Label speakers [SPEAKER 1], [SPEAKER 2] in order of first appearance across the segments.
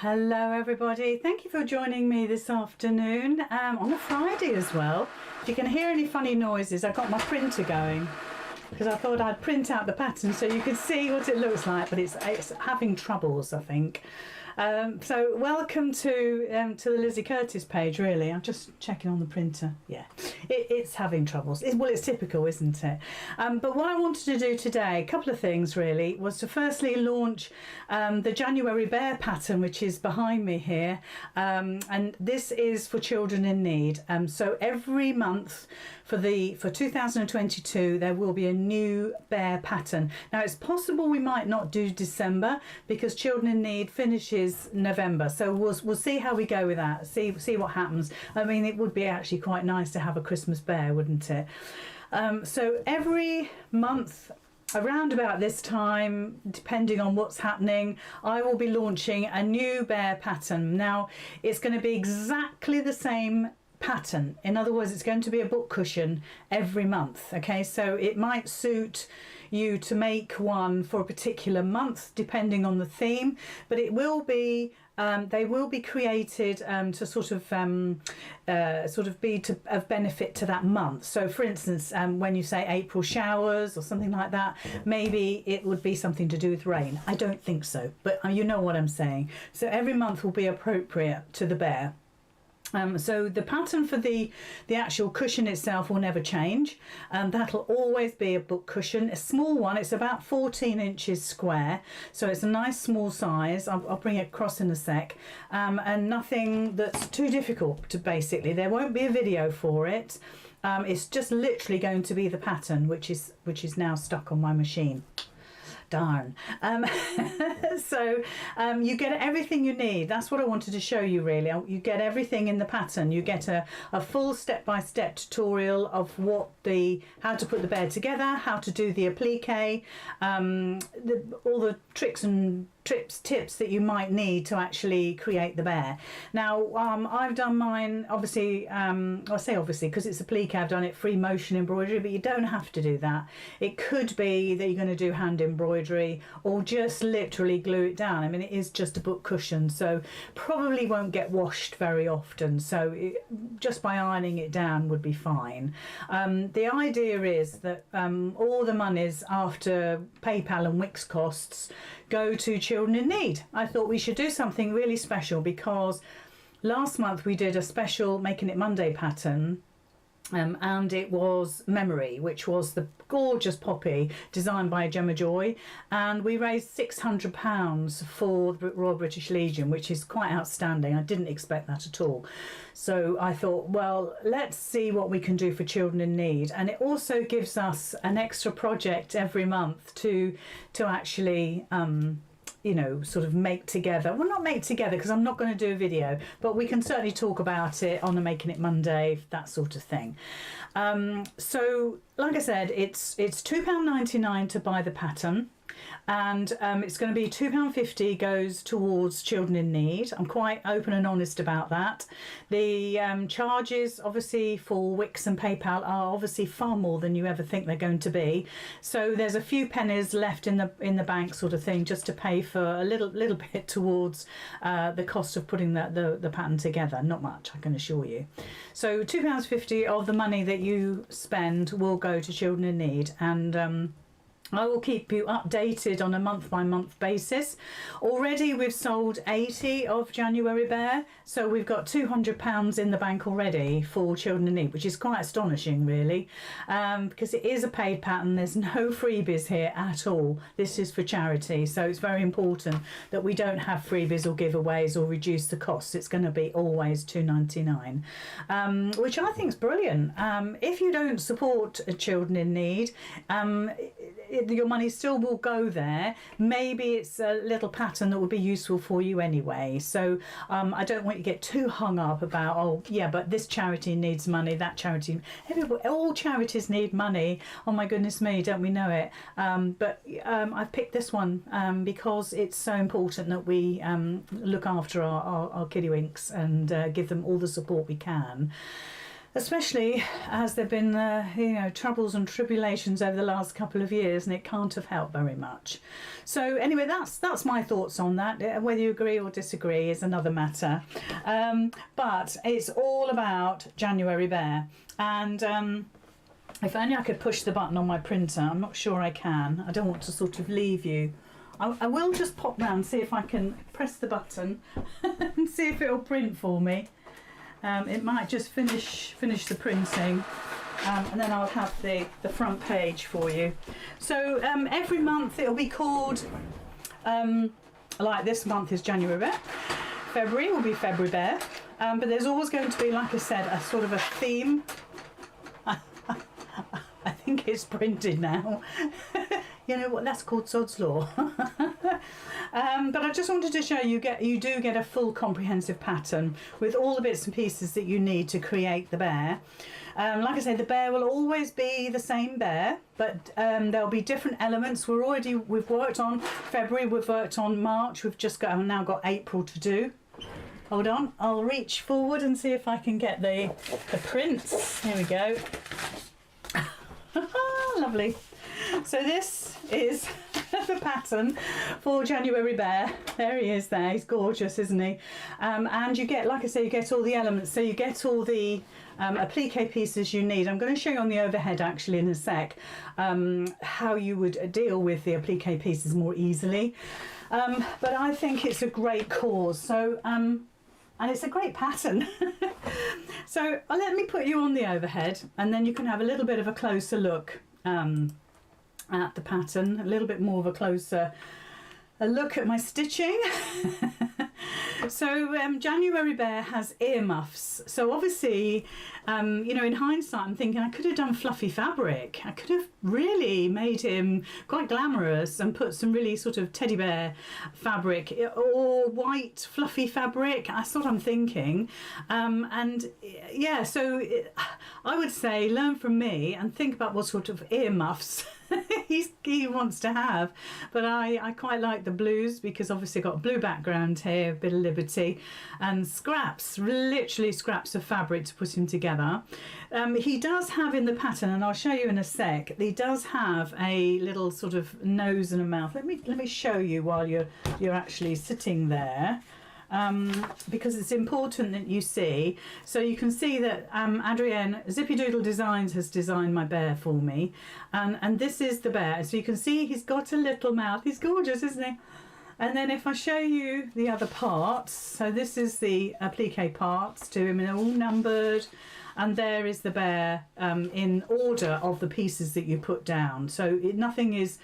[SPEAKER 1] Hello everybody, thank you for joining me this afternoon on a Friday as well. If you can hear any funny noises, I've got my printer going because I thought I'd print out the pattern so you could see what it looks like, but it's having troubles, I think. So welcome to the Lizzy Curtis page. Really, I'm just checking on the printer. Yeah, it's having troubles. Well, it's typical, isn't it? But what I wanted to do today, a couple of things really, was to firstly launch the January Bear pattern, which is behind me here, and this is for children in need. So every month for 2022 there will be a new bear pattern. Now it's possible we might not do December because Children in Need finishes November, so we'll see how we go with that, see what happens. I mean, it would be actually quite nice to have a Christmas bear, wouldn't it? So every month around about this time, depending on what's happening, I will be launching a new bear pattern. Now it's going to be exactly the same pattern. In other words, it's going to be a book cushion every month. Okay, so it might suit you to make one for a particular month depending on the theme, but it will be they will be created to sort of be of benefit to that month. So for instance, when you say April showers or something like that, maybe it would be something to do with rain. I don't think so, but you know what I'm saying. So every month will be appropriate to the bear. So the pattern for the actual cushion itself will never change. That'll always be a book cushion, a small one. It's about 14 inches square, so it's a nice small size. I'll bring it across in a sec, and nothing that's too difficult to basically. There won't be a video for it. It's just literally going to be the pattern, which is now stuck on my machine. Darn. So you get everything you need. That's what I wanted to show you really. You get everything in the pattern. You get a full step-by-step tutorial of how to put the bear together, how to do the applique, all the tricks and tips that you might need to actually create the bear. Now I've done mine, obviously, I say obviously because it's applique, I've done it free motion embroidery, but you don't have to do that. It could be that you're going to do hand embroidery or just literally glue it down. I mean, it is just a book cushion, so probably won't get washed very often, so just by ironing it down would be fine. The idea is that all the monies after PayPal and Wix costs go to Children in Need. I thought we should do something really special because last month we did a special Making It Monday pattern, and it was Memory, which was the gorgeous poppy designed by Gemma Joy, and we raised £600 for the Royal British Legion, which is quite outstanding. I didn't expect that at all, so I thought, well, let's see what we can do for Children in Need. And it also gives us an extra project every month to actually you know, sort of make together. Well, not make together because I'm not going to do a video, but we can certainly talk about it on the Making It Monday, that sort of thing. So like I said, it's £2.99 to buy the pattern, and it's going to be £2.50 goes towards Children in Need. I'm quite open and honest about that. The charges obviously for Wix and PayPal are obviously far more than you ever think they're going to be, so there's a few pennies left in the bank sort of thing, just to pay for a little bit towards the cost of putting the pattern together. Not much, I can assure you. So £2.50 of the money that you spend will go to Children in Need, and I will keep you updated on a month-by-month basis. Already we've sold 80 of January Bear, so we've got £200 in the bank already for Children in Need, which is quite astonishing really, because it is a paid pattern. There's no freebies here at all. This is for charity, so it's very important that we don't have freebies or giveaways or reduce the costs. It's going to be always £2.99, which I think is brilliant. If you don't support Children in Need, your money still will go there. Maybe it's a little pattern that would be useful for you anyway. So I don't want you to get too hung up about, oh yeah, but this charity needs money, that charity, all charities need money. Oh my goodness me, don't we know it? But I've picked this one because it's so important that we look after our kiddywinks and give them all the support we can. especially as there have been you know, troubles and tribulations over the last couple of years, and it can't have helped very much. So anyway, that's my thoughts on that. Whether you agree or disagree is another matter, but it's all about January Bear. And if only I could push the button on my printer. I'm not sure I can. I don't want to sort of leave you. I will just pop round, see if I can press the button and see if it'll print for me. It might just finish the printing, and then I'll have the front page for you. So every month it'll be called, like this month is January Bear, February will be February Bear, but there's always going to be, like I said, a sort of a theme. I think it's printed now. You know what, that's called Sod's Law. But I just wanted to show you, you do get a full comprehensive pattern with all the bits and pieces that you need to create the bear. Like I say, the bear will always be the same bear, but there'll be different elements. We've worked on February, we've worked on March, I've now got April to do. Hold on, I'll reach forward and see if I can get the prints. Here we go. Lovely. So this is the pattern for January Bear. There he is there, he's gorgeous, isn't he? And you get, like I say, you get all the elements. So you get all the applique pieces you need. I'm going to show you on the overhead actually in a sec how you would deal with the applique pieces more easily. But I think it's a great cause. So and it's a great pattern. So let me put you on the overhead, and then you can have a little bit of a closer look at the pattern, a little bit more of a look at my stitching. So January Bear has earmuffs. So obviously, you know, in hindsight, I'm thinking I could have done fluffy fabric. I could have really made him quite glamorous and put some really sort of teddy bear fabric or white fluffy fabric. That's what I'm thinking. And yeah, so I would say learn from me and think about what sort of earmuffs he wants to have. But I quite like the blues, because obviously got a blue background here, a bit of liberty, and scraps, literally scraps of fabric to put him together. He does have in the pattern, and I'll show you in a sec, he does have a little sort of nose and a mouth. Let me show you while you're actually sitting there. Because it's important that you see. So you can see that Adrienne Zippy Doodle Designs has designed my bear for me, and this is the bear. So you can see he's got a little mouth. He's gorgeous, isn't he? And then if I show you the other parts, so this is the applique parts to him, and they're all numbered, and there is the bear in order of the pieces that you put down. So nothing is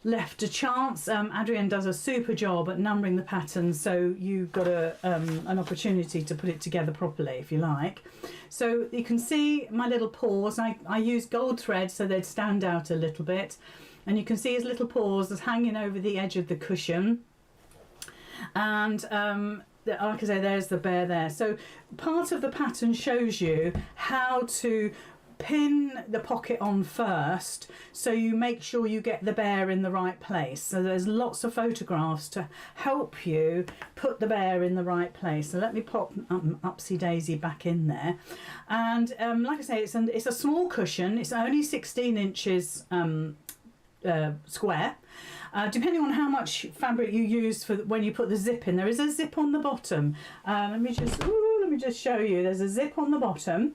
[SPEAKER 1] left to chance. Adrienne does a super job at numbering the patterns, so you've got an opportunity to put it together properly if you like. So you can see my little paws. I use gold thread so they'd stand out a little bit, and you can see his little paws as hanging over the edge of the cushion. And like I say, there's the bear there. So part of the pattern shows you how to pin the pocket on first, so you make sure you get the bear in the right place. So there's lots of photographs to help you put the bear in the right place. So let me pop Upsy Daisy back in there. And like I say, it's a small cushion. It's only 16 inches square. Depending on how much fabric you use for when you put the zip in, there is a zip on the bottom. Let me just show you. There's a zip on the bottom.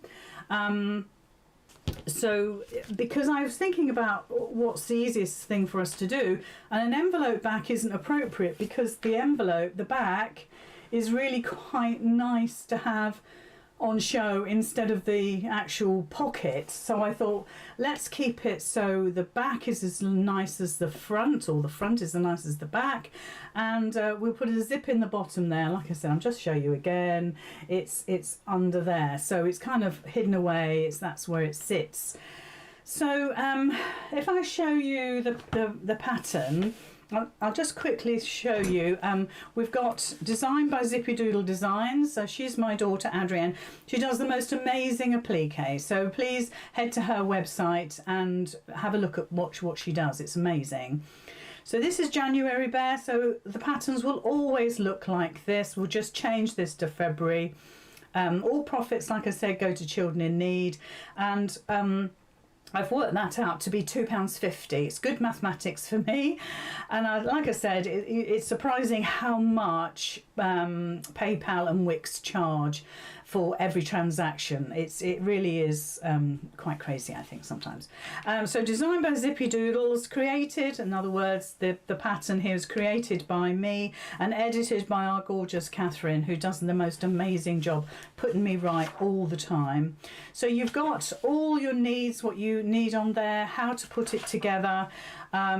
[SPEAKER 1] So because I was thinking about what's the easiest thing for us to do, and an envelope back isn't appropriate, because the envelope, the back, is really quite nice to have on show instead of the actual pocket. So I thought, let's keep it so the back is as nice as the front, or the front is as nice as the back, and we'll put a zip in the bottom there. Like I said, I'll just show you again. It's under there, so it's kind of hidden away. That's where it sits. So if I show you the pattern, I'll just quickly show you. We've got designed by Zippy Doodle Designs. So she's my daughter Adrienne. She does the most amazing applique. So please head to her website and have a look at what she does. It's amazing. So this is January Bear. So the patterns will always look like this. We'll just change this to February. All profits, like I said, go to children in need, and I've worked that out to be £2.50. It's good mathematics for me, and like I said, it's surprising how much PayPal and Wix charge for every transaction. It really is quite crazy, I think, sometimes. So designed by Zippy Doodles, created, in other words, the pattern here is created by me and edited by our gorgeous Catherine, who does the most amazing job putting me right all the time. So you've got all your needs, what you need on there, how to put it together.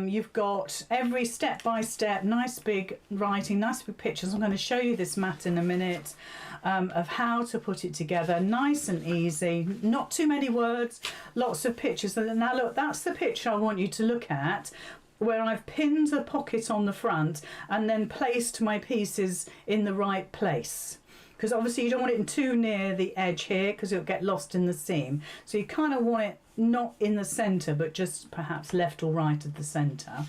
[SPEAKER 1] You've got every step by step, nice big writing, nice big pictures. I'm going to show you this mat in a minute, of how to put it together, nice and easy, not too many words, lots of pictures. And now look, that's the picture I want you to look at, where I've pinned the pocket on the front and then placed my pieces in the right place. Because obviously you don't want it too near the edge here, because it'll get lost in the seam. So you kind of want it not in the centre, but just perhaps left or right of the centre.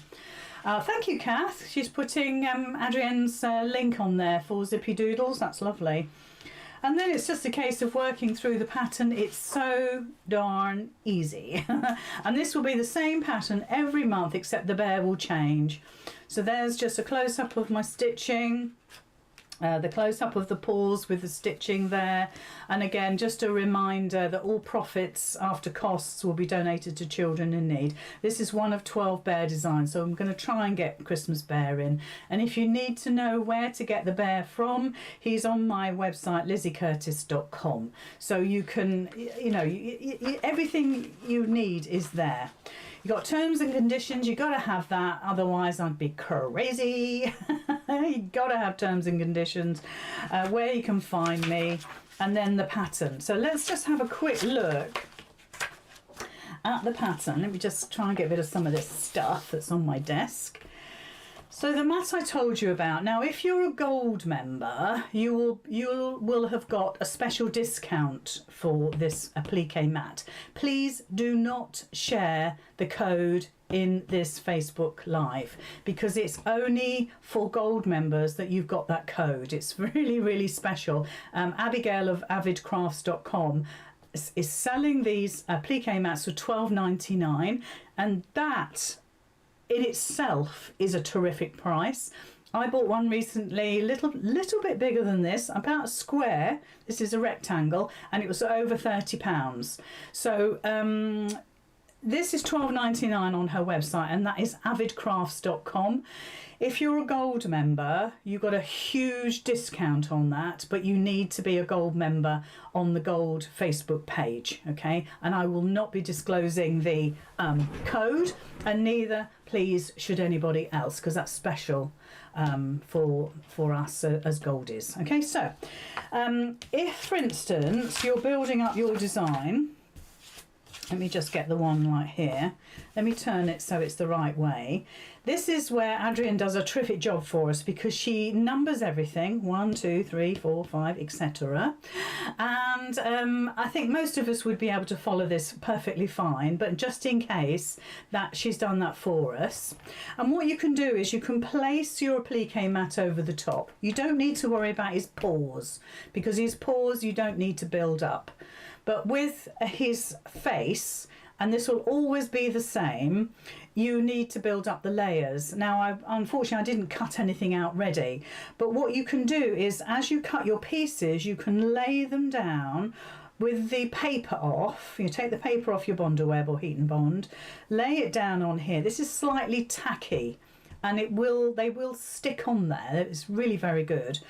[SPEAKER 1] Thank you, Kath. She's putting Adrienne's link on there for Zippy Doodles. That's lovely. And then it's just a case of working through the pattern. It's so darn easy. And this will be the same pattern every month, except the bear will change. So there's just a close-up of my stitching. The close-up of the paws with the stitching there, and again just a reminder that all profits after costs will be donated to children in need. This is one of 12 bear designs, so I'm going to try and get Christmas bear in. And if you need to know where to get the bear from, he's on my website lizzycurtis.com, so you can, you know, everything you need is there. You've got terms and conditions, you've got to have that, otherwise I'd be crazy. You've got to have terms and conditions, where you can find me, and then the pattern. So let's just have a quick look at the pattern. Let me just try and get rid of some of this stuff that's on my desk. So the mat I told you about. Now, if you're a gold member, you will have got a special discount for this applique mat. Please do not share the code in this Facebook Live, because it's only for gold members that you've got that code. It's really, really special. Abigail of avidcrafts.com is selling these applique mats for $12.99, and that in itself is a terrific price. I bought one recently, little bit bigger than this, about a square. This is a rectangle, and it was over £30. So this is $12.99 on her website, and that is avidcrafts.com. If you're a gold member, you got a huge discount on that, but you need to be a gold member on the gold Facebook page, okay? And I will not be disclosing the code, and neither, please, should anybody else, because that's special for us as goldies. Okay, so if, for instance, you're building up your design, let me just get the one right here. Let me turn it so it's the right way. This is where Adrienne does a terrific job for us, because she numbers everything, 1, 2, 3, 4, 5, etc. And I think most of us would be able to follow this perfectly fine, but just in case, that she's done that for us. And what you can do is you can place your applique mat over the top. You don't need to worry about his paws, because his paws you don't need to build up. But with his face, and this will always be the same, you need to build up the layers. Now, unfortunately, I didn't cut anything out ready, but what you can do is, as you cut your pieces, you can lay them down with the paper off. You take the paper off your Bonder Web or Heat and Bond, lay it down on here. This is slightly tacky, and they will stick on there. It's really very good.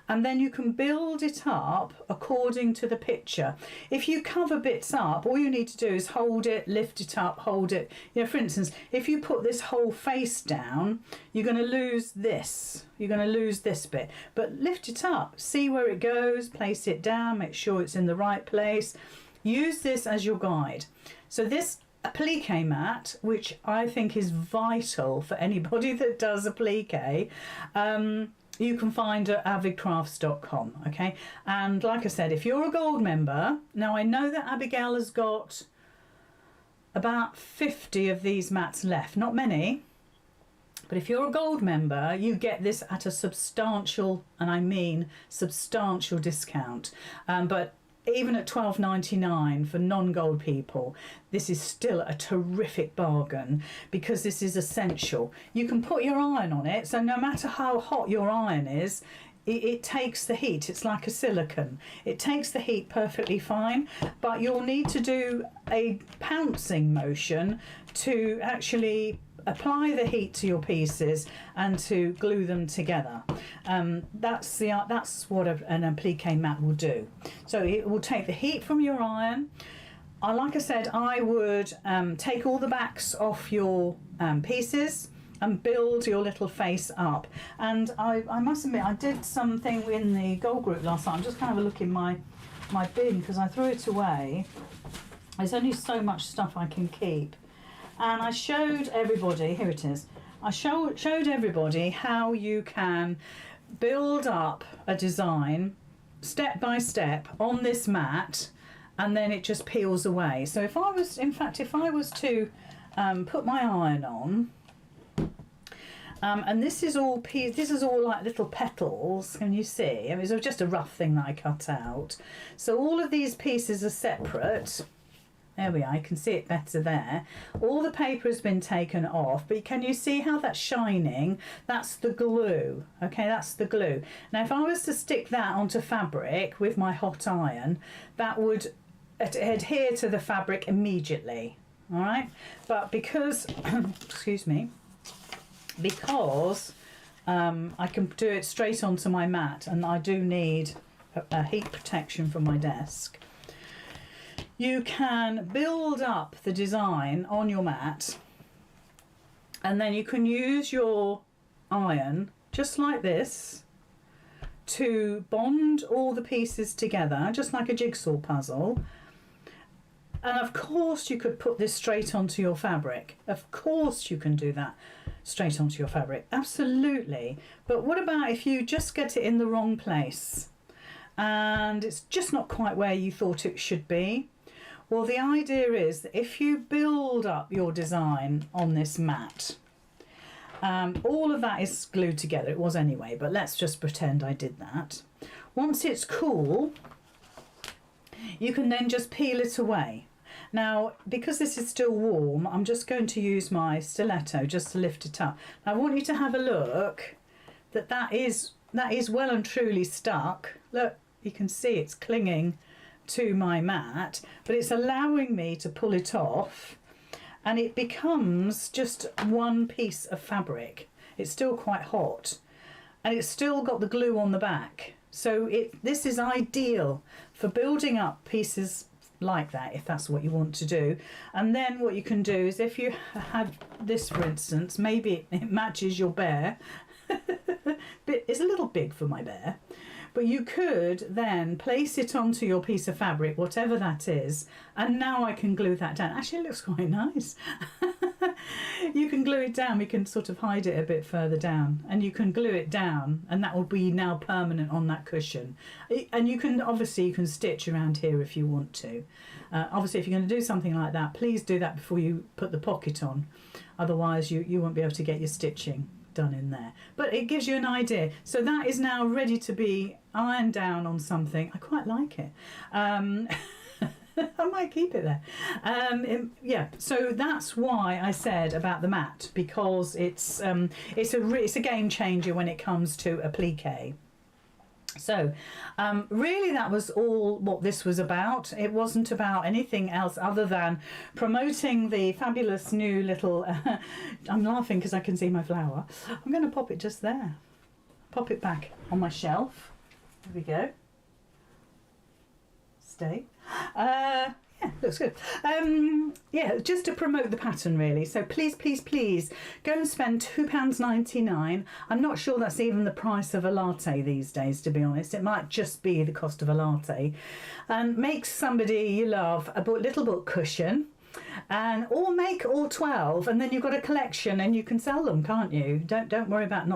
[SPEAKER 1] And then you can build it up according to the picture. If you cover bits up, all you need to do is hold it, lift it up, hold it. You know, for instance, if you put this whole face down, you're going to lose this. You're going to lose this bit. But lift it up, see where it goes, place it down, make sure it's in the right place. Use this as your guide. So this applique mat, which I think is vital for anybody that does applique, you can find at avidcrafts.com, okay? And like I said, if you're a gold member, now I know that Abigail has got about 50 of these mats left, not many, But if you're a gold member, you get this at a substantial, and I mean substantial discount. But even at $12.99 for non-gold people, this is still a terrific bargain because this is essential. You can put your iron on it, so no matter how hot your iron is, it takes the heat. It's like a silicone. It takes the heat perfectly fine, but you'll need to do a pouncing motion to actually apply the heat to your pieces and to glue them together. That's what an applique mat will do. So it will take the heat from your iron. Like I said, I would take all the backs off your pieces and build your little face up. And I must admit, I did something in the gold group last night. I'm just kind of looking my bin because I threw it away. There's only so much stuff I can keep. And I showed everybody, here it is, I showed everybody how you can build up a design step by step on this mat, and then it just peels away. So if I was to put my iron on, and this is all like little petals, can you see? I mean, it's just a rough thing that I cut out. So all of these pieces are separate. There we are, you can see it better there. All the paper has been taken off, but can you see how that's shining? That's the glue, okay, that's the glue. Now if I was to stick that onto fabric with my hot iron, that would adhere to the fabric immediately, all right? But because, excuse me, because I can do it straight onto my mat, and I do need a heat protection for my desk, you can build up the design on your mat, and then you can use your iron just like this to bond all the pieces together, just like a jigsaw puzzle. And of course you could put this straight onto your fabric. Of course you can do that straight onto your fabric, absolutely. But what about if you just get it in the wrong place and it's just not quite where you thought it should be? Well, the idea is that if you build up your design on this mat, all of that is glued together. It was anyway, but let's just pretend I did that. Once it's cool, you can then just peel it away. Now, because this is still warm, I'm just going to use my stiletto just to lift it up. Now, I want you to have a look that is well and truly stuck. Look, you can see it's clinging to my mat, but it's allowing me to pull it off, and it becomes just one piece of fabric. It's still quite hot, and it's still got the glue on the back. So this is ideal for building up pieces like that, if that's what you want to do. And then what you can do is, if you had this, for instance, maybe it matches your bear. It's a little big for my bear. But you could then place it onto your piece of fabric, whatever that is, and now I can glue that down. Actually, it looks quite nice. You can glue it down. We can sort of hide it a bit further down, and you can glue it down, and that will be now permanent on that cushion. And you can stitch around here if you want to. Obviously, if you're going to do something like that, please do that before you put the pocket on. Otherwise, you won't be able to get your stitching done in there. But it gives you an idea. So that is now ready to be ironed down on something. I quite like it. I might keep it there. Yeah, so that's why I said about the mat, because it's a game changer when it comes to applique. So really that was all what this was about. It wasn't about anything else other than promoting the fabulous new little I'm laughing because I can see my flower. I'm going to pop it just there, pop it back on my shelf. There we go. Stay. Yeah, looks good. Yeah, just to promote the pattern really. So please, please, please go and spend £2.99. I'm not sure that's even the price of a latte these days, to be honest. It might just be the cost of a latte. And make somebody you love a little book cushion. and or make all 12, and then you've got a collection and you can sell them, can't you? Don't worry about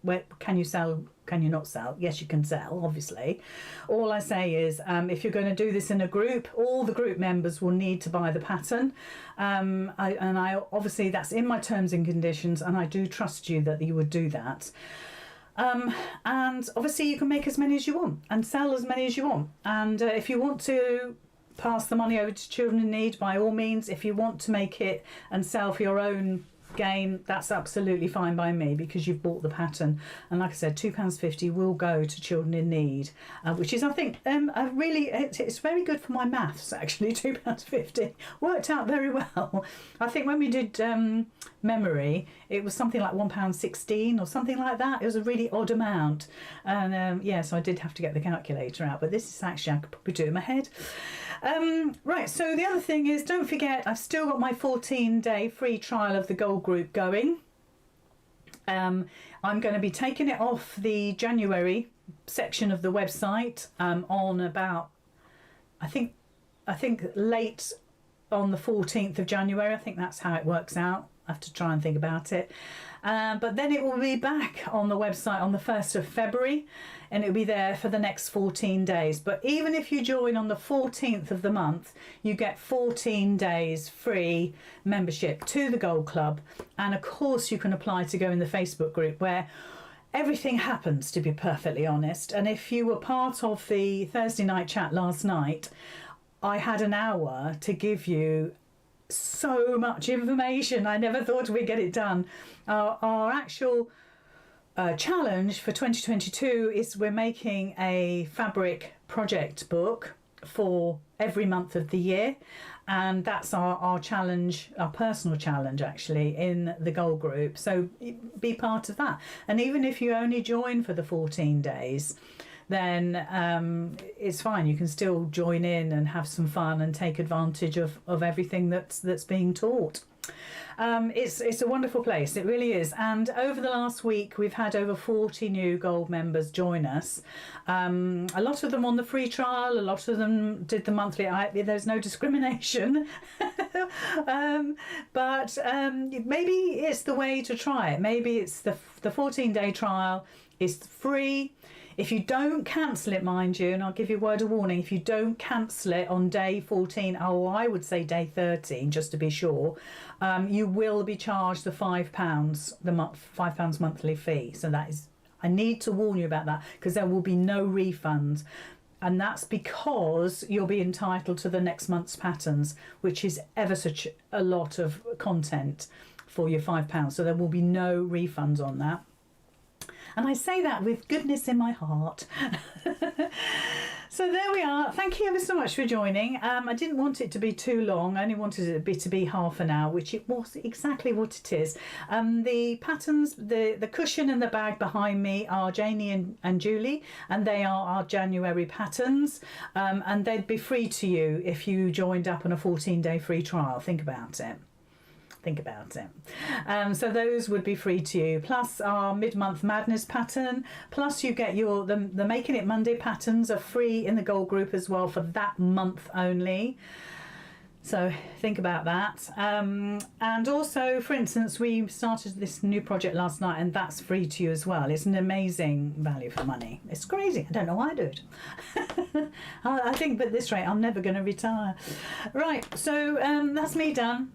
[SPEAKER 1] where can you sell, can you not sell? Yes, you can sell, obviously. All I say is if you're going to do this in a group, all the group members will need to buy the pattern. I obviously, that's in my terms and conditions, and I do trust you that you would do that. And obviously you can make as many as you want and sell as many as you want. And if you want to pass the money over to children in need, by all means. If you want to make it and sell for your own gain, that's absolutely fine by me, because you've bought the pattern. And like I said, £2.50 will go to children in need, which is, I think, it's very good for my maths, actually. £2.50 worked out very well. I think when we did memory, it was something like £1.16 or something like that. It was a really odd amount, and so I did have to get the calculator out, but this is actually, I could probably do it in my head. Right, so the other thing is, don't forget, I've still got my 14-day free trial of the Gold Group going. I'm going to be taking it off the January section of the website on about, I think late on the 14th of January. I think that's how it works out. I have to try and think about it. But then it will be back on the website on the 1st of February, and it'll be there for the next 14 days. But even if you join on the 14th of the month, you get 14 days free membership to the Gold Club. And of course you can apply to go in the Facebook group, where everything happens, to be perfectly honest. And if you were part of the Thursday night chat last night, I had an hour to give you so much information. I never thought we'd get it done. Our actual challenge for 2022 is we're making a fabric project book for every month of the year, and that's our challenge, our personal challenge actually, in the Gold Group. So be part of that. And even if you only join for the 14 days, then it's fine. You can still join in and have some fun and take advantage of everything that's being taught. It's a wonderful place, it really is. And over the last week we've had over 40 new Gold members join us. A lot of them on the free trial, a lot of them did the monthly. There's no discrimination. But maybe it's the way to try it. Maybe it's the 14-day trial is free. If you don't cancel it, mind you, and I'll give you a word of warning, if you don't cancel it on day 14, or I would say day 13, just to be sure, you will be charged the £5, the £5 monthly fee. So that is, I need to warn you about that, because there will be no refund. And that's because you'll be entitled to the next month's patterns, which is ever such a lot of content for your £5. So there will be no refunds on that. And I say that with goodness in my heart. So there we are. Thank you ever so much for joining. I didn't want it to be too long. I only wanted it to be half an hour, which it was exactly what it is. The patterns, the cushion and the bag behind me are Janie and Julie, and they are our January patterns. And they'd be free to you if you joined up on a 14-day free trial. Think about it. So those would be free to you, plus our mid-month madness pattern, plus you get the Making It Monday patterns are free in the Gold Group as well for that month only. So think about that. And also, for instance, we started this new project last night, and that's free to you as well. It's an amazing value for money. It's crazy. I don't know why I do it. I think at this rate I'm never going to retire. Right, so that's me done.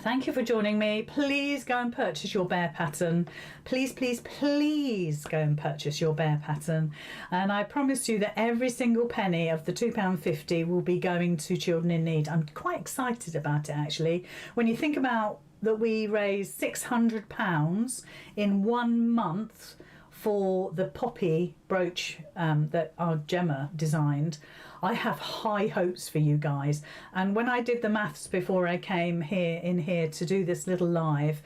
[SPEAKER 1] Thank you for joining me. Please go and purchase your bear pattern. Please, please, please go and purchase your bear pattern. And I promise you that every single penny of the £2.50 will be going to children in need. I'm quite excited about it, actually. When you think about that, we raised £600 in 1 month for the poppy brooch that our Gemma designed. I have high hopes for you guys. And when I did the maths before I came here to do this little live,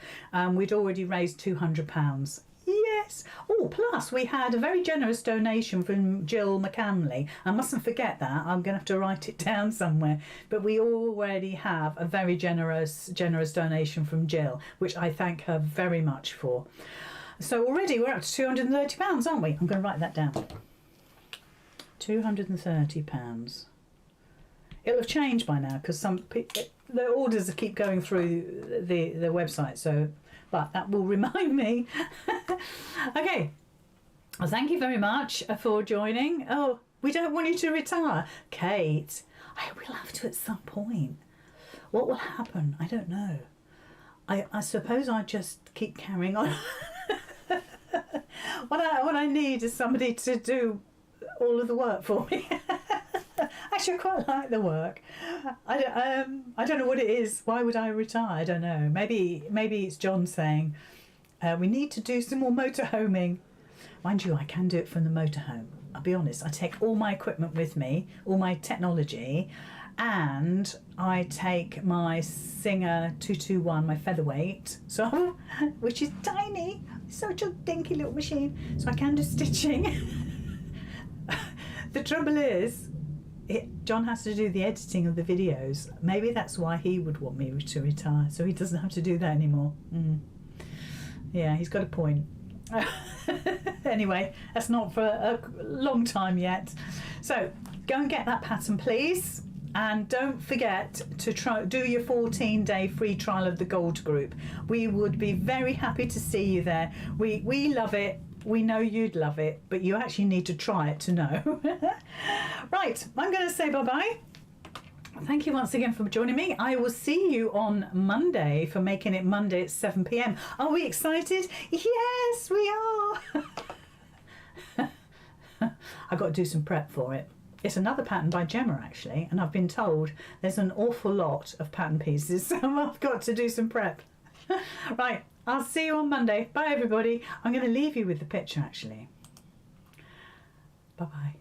[SPEAKER 1] we'd already raised £200. Yes. Oh, plus we had a very generous donation from Jill McCanley. I mustn't forget that. I'm going to have to write it down somewhere. But we already have a very generous donation from Jill, which I thank her very much for. So already we're up to £230, aren't we? I'm going to write that down. £230. It'll have changed by now, because the orders keep going through the website, so, but that will remind me. Okay, well, thank you very much for joining. Oh, we don't want you to retire, Kate. I will have to at some point. What will happen? I don't know. I suppose I just keep carrying on. What I need is somebody to do all of the work for me. Actually, I quite like the work. I don't know what it is. Why would I retire? I don't know. Maybe it's John saying we need to do some more motorhoming. Mind you, I can do it from the motorhome. I'll be honest. I take all my equipment with me, all my technology, and I take my Singer 221, my featherweight, so which is tiny, such a dinky little machine, so I can do stitching. The trouble is, John has to do the editing of the videos. Maybe that's why he would want me to retire, so he doesn't have to do that anymore. Yeah, he's got a point. Anyway, that's not for a long time yet. So go and get that pattern, please. And don't forget to do your 14-day free trial of the Gold Group. We would be very happy to see you there. We love it. We know you'd love it, but you actually need to try it to know. Right, I'm going to say bye-bye. Thank you once again for joining me. I will see you on Monday for Making It Monday at 7 p.m. Are we excited? Yes, we are. I've got to do some prep for it. It's another pattern by Gemma, actually, and I've been told there's an awful lot of pattern pieces, so I've got to do some prep. Right, I'll see you on Monday. Bye, everybody. I'm going to leave you with the picture, actually. Bye-bye.